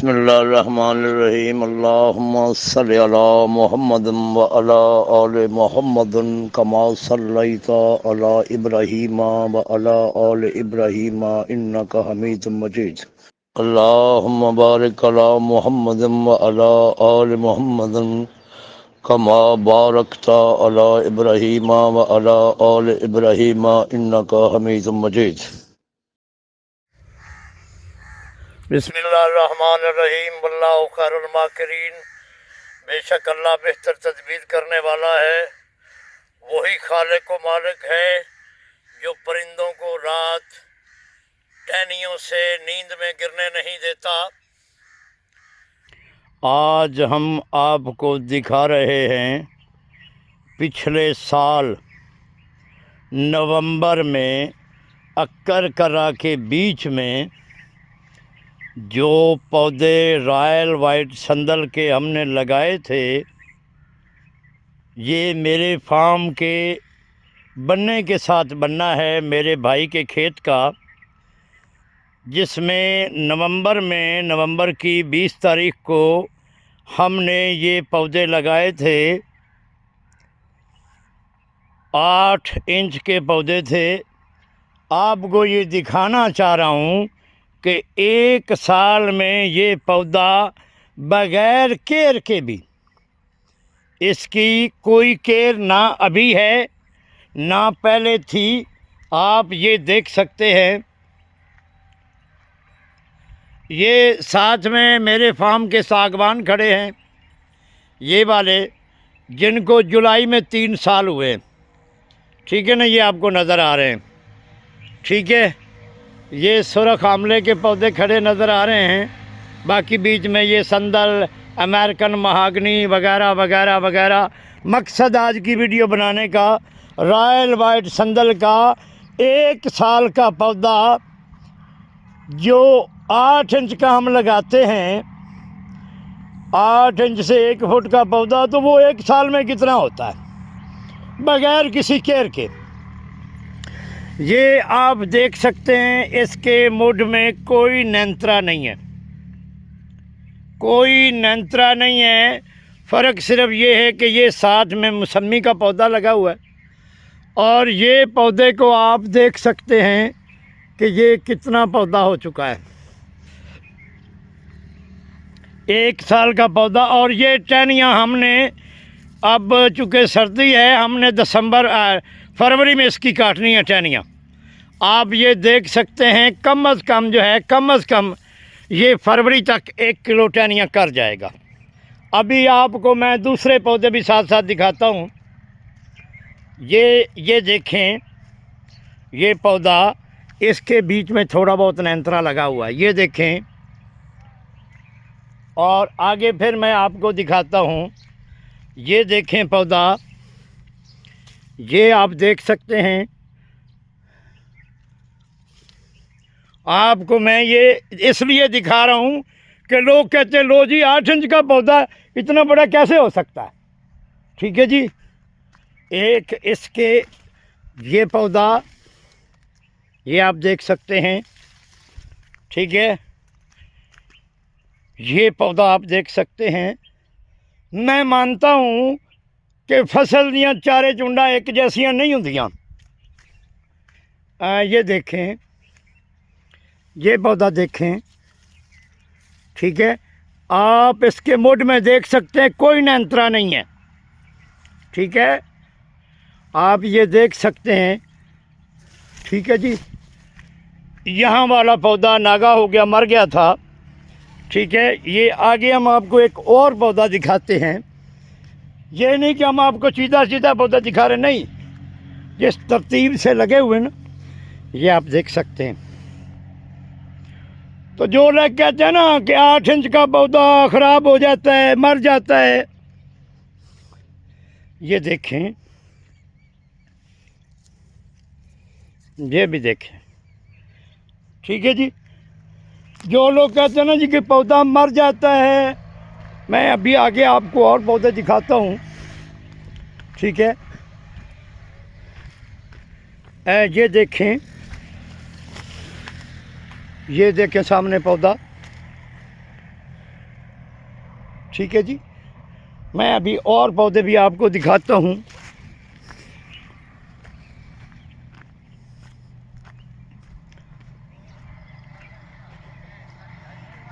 बिस्मिल्लाहिर्रहमानिर्रहीम। अल्लाहुम्मा सल्लि अला मुहम्मदिन व अला आलि मुहम्मदिन कमा सल्लैता अला इब्राहीम व अला आलि इब्राहीम इन्नका हमीदुम मजीद। अल्लाहुम्मा बारिक अला मुहम्मदिन व अला आलि मुहम्मदिन कमा बारकता अला इब्राहीम व अला आलि इब्राहीम इन्नका हमीदुम मजीद। बिस्मिल्लाहिर्रहमानिर्रहीम। वल्लाहु खैरुल माकिरीन। बेशक अल्लाह बेहतर तदबीर करने वाला है। वही खालिक व मालिक है जो परिंदों को रात टहनियों से नींद में गिरने नहीं देता। आज हम आपको दिखा रहे हैं पिछले साल नवंबर में अक्कर-करा के बीच में जो पौधे रॉयल वाइट संदल के हमने लगाए थे, ये मेरे फार्म के बनने के साथ बनना है, मेरे भाई के खेत का, जिसमें नवंबर की 20 तारीख को हमने ये पौधे लगाए थे। 8 इंच के पौधे थे। आपको ये दिखाना चाह रहा हूँ कि 1 साल में ये पौधा बग़ैर केयर के भी, इसकी कोई केयर ना अभी है ना पहले थी। आप ये देख सकते हैं। ये साथ में मेरे फार्म के सागवान खड़े हैं, ये वाले, जिनको जुलाई में 3 साल हुए। ठीक है ना, ये आपको नज़र आ रहे हैं। ठीक है, ये सुरख आमले के पौधे खड़े नज़र आ रहे हैं। बाकी बीच में ये संदल, अमेरिकन महागनी वगैरह वगैरह वगैरह। मकसद आज की वीडियो बनाने का, रॉयल वाइट संदल का 1 साल का पौधा जो 8 इंच का हम लगाते हैं, 8 इंच से 1 फुट का पौधा, तो वो 1 साल में कितना होता है बग़ैर किसी केयर के। ये आप देख सकते हैं, इसके मुड में कोई नैंत्रा नहीं है, कोई नैंत्रा नहीं है। फ़र्क सिर्फ ये है कि ये साथ में मौसमी का पौधा लगा हुआ है। और ये पौधे को आप देख सकते हैं कि ये कितना पौधा हो चुका है, 1 साल का पौधा। और ये टहनियाँ हमने, अब चूँकि सर्दी है, हमने फरवरी में इसकी काटनी है टहनियाँ। आप ये देख सकते हैं, कम अज़ कम जो है, कम अज़ कम ये फरवरी तक 1 किलो टहनियाँ कर जाएगा। अभी आपको मैं दूसरे पौधे भी साथ साथ दिखाता हूँ। ये देखें, ये पौधा, इसके बीच में थोड़ा बहुत नैंत्रा लगा हुआ है, ये देखें। और आगे फिर मैं आपको दिखाता हूँ। ये देखें पौधा, ये आप देख सकते हैं। आपको मैं ये इसलिए दिखा रहा हूँ कि लोग कहते हैं, लो जी 8 इंच का पौधा इतना बड़ा कैसे हो सकता है। ठीक है जी, एक इसके ये पौधा, ये आप देख सकते हैं। ठीक है, ये पौधा आप देख सकते हैं। मैं मानता हूँ कि फसल दियाँ चारे चुंडा एक जैसियाँ नहीं होंदियाँ। ये देखें, ये पौधा देखें। ठीक है, आप इसके मुड में देख सकते हैं, कोई नैंत्रा नहीं है। ठीक है, आप ये देख सकते हैं। ठीक है जी, यहाँ वाला पौधा नागा हो गया, मर गया था। ठीक है, ये आगे हम आपको एक और पौधा दिखाते हैं। ये नहीं कि हम आपको सीधा सीधा पौधा दिखा रहे, नहीं, जिस तरतीब से लगे हुए ना, ये आप देख सकते हैं। तो जो लोग कहते हैं ना कि 8 इंच का पौधा ख़राब हो जाता है, मर जाता है, ये देखें, ये भी देखें। ठीक है जी, जो लोग कहते हैं ना जी कि पौधा मर जाता है, मैं अभी आगे आपको और पौधे दिखाता हूँ। ठीक है, ये देखें, ये देखें सामने पौधा, ठीक है जी। मैं अभी और पौधे भी आपको दिखाता हूँ।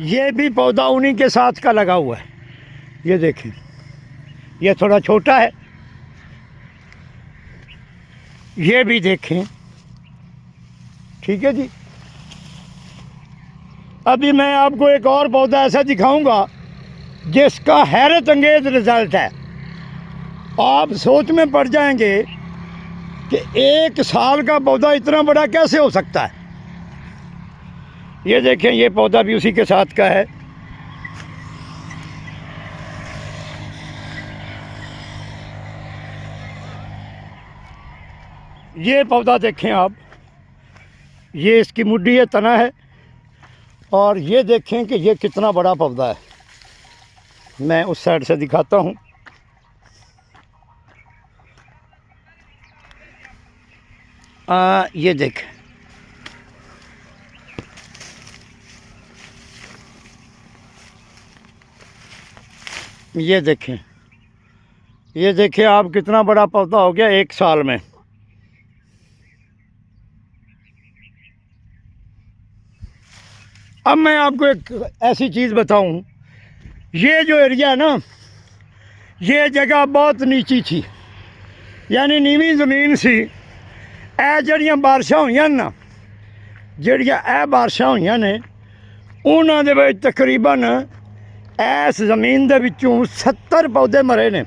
ये भी पौधा उन्हीं के साथ का लगा हुआ है। ये देखें, ये थोड़ा छोटा है। ये भी देखें, ठीक है जी। अभी मैं आपको एक और पौधा ऐसा दिखाऊंगा जिसका हैरत अंगेज रिजल्ट है। आप सोच में पड़ जाएंगे कि 1 साल का पौधा इतना बड़ा कैसे हो सकता है। ये देखें, ये पौधा भी उसी के साथ का है। ये पौधा देखें आप, ये इसकी मुड्डी है, तना है। और ये देखें कि ये कितना बड़ा पौधा है। मैं उस साइड से दिखाता हूँ। ये देखें, ये देखें, ये देखें आप, कितना बड़ा पौधा हो गया 1 साल में। अब मैं आपको एक ऐसी चीज़ बताऊं, ये जो एरिया है ना, ये जगह बहुत नीची थी, यानी नीवी ज़मीन सी। ए जड़ियाँ बारिशां होइयां ना, जड़ियाँ ए बारिशां होइयां ने, उन्हां दे विच तकरीबन इस ज़मीन दे विचों 70 पौधे मरे ने।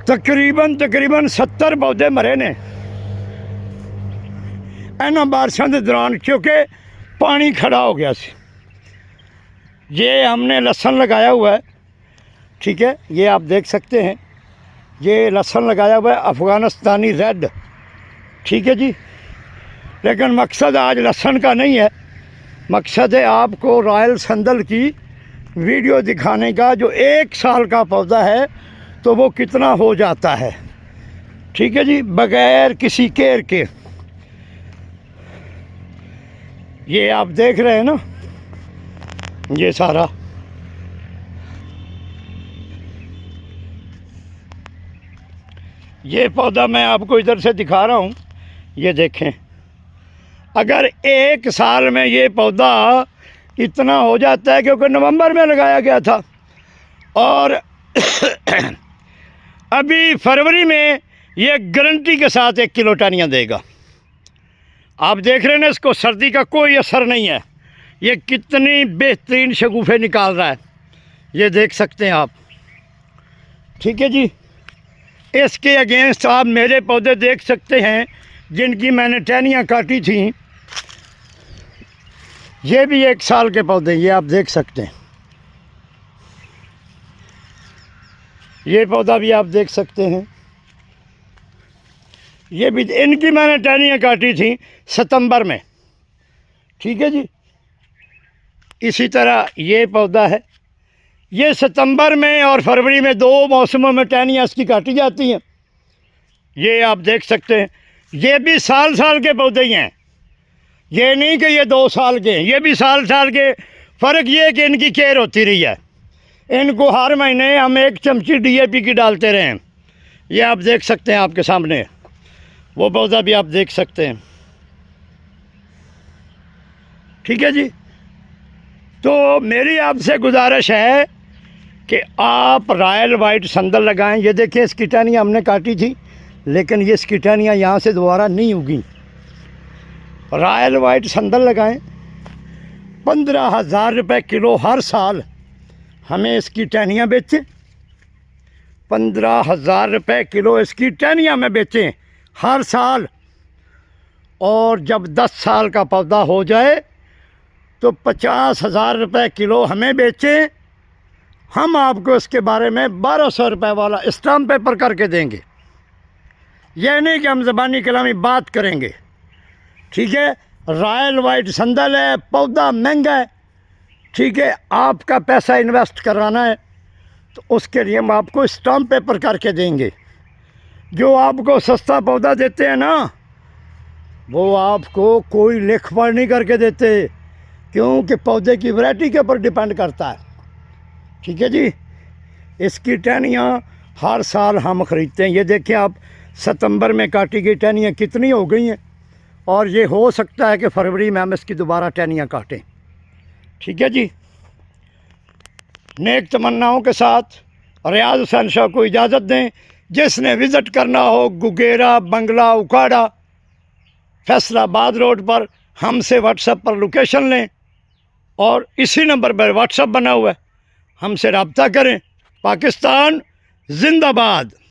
तकरीबन 70 पौधे मरे ने इन्हां बारिशां दे दौरान, क्योंकि पानी खड़ा हो गया सी। ये हमने लहसुन लगाया हुआ है, ठीक है, ये आप देख सकते हैं। ये लहसुन लगाया हुआ है अफ़गानिस्तानी रेड, ठीक है जी। लेकिन मकसद आज लहसुन का नहीं है, मकसद है आपको रॉयल संदल की वीडियो दिखाने का। जो 1 साल का पौधा है तो वो कितना हो जाता है, ठीक है जी, बग़ैर किसी केयर के। ये आप देख रहे हैं ना, ये सारा। ये पौधा मैं आपको इधर से दिखा रहा हूँ। ये देखें, अगर 1 साल में ये पौधा इतना हो जाता है, क्योंकि नवंबर में लगाया गया था और अभी फरवरी में ये गारंटी के साथ 1 किलो टनिया देगा। आप देख रहे हैं ना, इसको सर्दी का कोई असर नहीं है। ये कितनी बेहतरीन शगुफ़े निकाल रहा है, ये देख सकते हैं आप, ठीक है जी। इसके अगेंस्ट आप मेरे पौधे देख सकते हैं जिनकी मैंने टहनियाँ काटी थी। ये भी 1 साल के पौधे, ये आप देख सकते हैं। ये पौधा भी आप देख सकते हैं। ये भी, इनकी मैंने टहनियाँ काटी थी सितंबर में, ठीक है जी। इसी तरह ये पौधा है, ये सितंबर में और फरवरी में 2 मौसमों में टहनियाँ इसकी काटी जाती हैं। ये आप देख सकते हैं। ये भी साल के पौधे ही हैं, ये नहीं कि ये 2 साल के हैं, ये भी साल के। फ़र्क ये है कि इनकी केयर होती रही है। इनको हर महीने हम 1 चमची DAP की डालते रहे हैं। ये आप देख सकते हैं, आपके सामने वो पौधा भी आप देख सकते हैं, ठीक है जी। तो मेरी आपसे गुजारिश है कि आप रॉयल वाइट संदल लगाएं। ये देखिए, इसकी टहनियाँ हमने काटी थी, लेकिन ये इसकी टहनियाँ यहाँ से दोबारा नहीं उगी। रॉयल वाइट संदल लगाएं। 15,000 रुपये किलो हर साल हमें इसकी टहनियाँ बेचें। 15,000 रुपये किलो इसकी टहनियाँ में बेचें हर साल। और जब 10 साल का पौधा हो जाए तो 50,000 रुपये किलो हमें बेचें। हम आपको इसके बारे में 1200 रुपये वाला स्टाम्प पेपर करके देंगे। यह नहीं कि हम ज़बानी कलामी बात करेंगे, ठीक है। रॉयल वाइट संदल है, पौधा महंगा है, ठीक है। आपका पैसा इन्वेस्ट कराना है तो उसके लिए हम आपको स्टाम्प पेपर करके देंगे। जो आपको सस्ता पौधा देते हैं ना, वो आपको कोई लिख पढ़ नहीं करके देते, क्योंकि पौधे की वैरायटी के ऊपर डिपेंड करता है। ठीक है जी। इसकी टहनियाँ हर साल हम ख़रीदते हैं। ये देखें आप, सितंबर में काटी गई टहनियाँ कितनी हो गई हैं, और ये हो सकता है कि फरवरी में हम इसकी दोबारा टहनियाँ काटें। ठीक है जी। नेक तमन्नाओं के साथ रियाज हुसैन शाह को इजाज़त दें। जिसने विज़िट करना हो गुगेरा बंगला उकाड़ा फैसलाबाद रोड पर, हमसे व्हाट्सएप पर लोकेशन लें, और इसी नंबर पर व्हाट्सएप बना हुआ है, हमसे रब्ता करें। पाकिस्तान जिंदाबाद।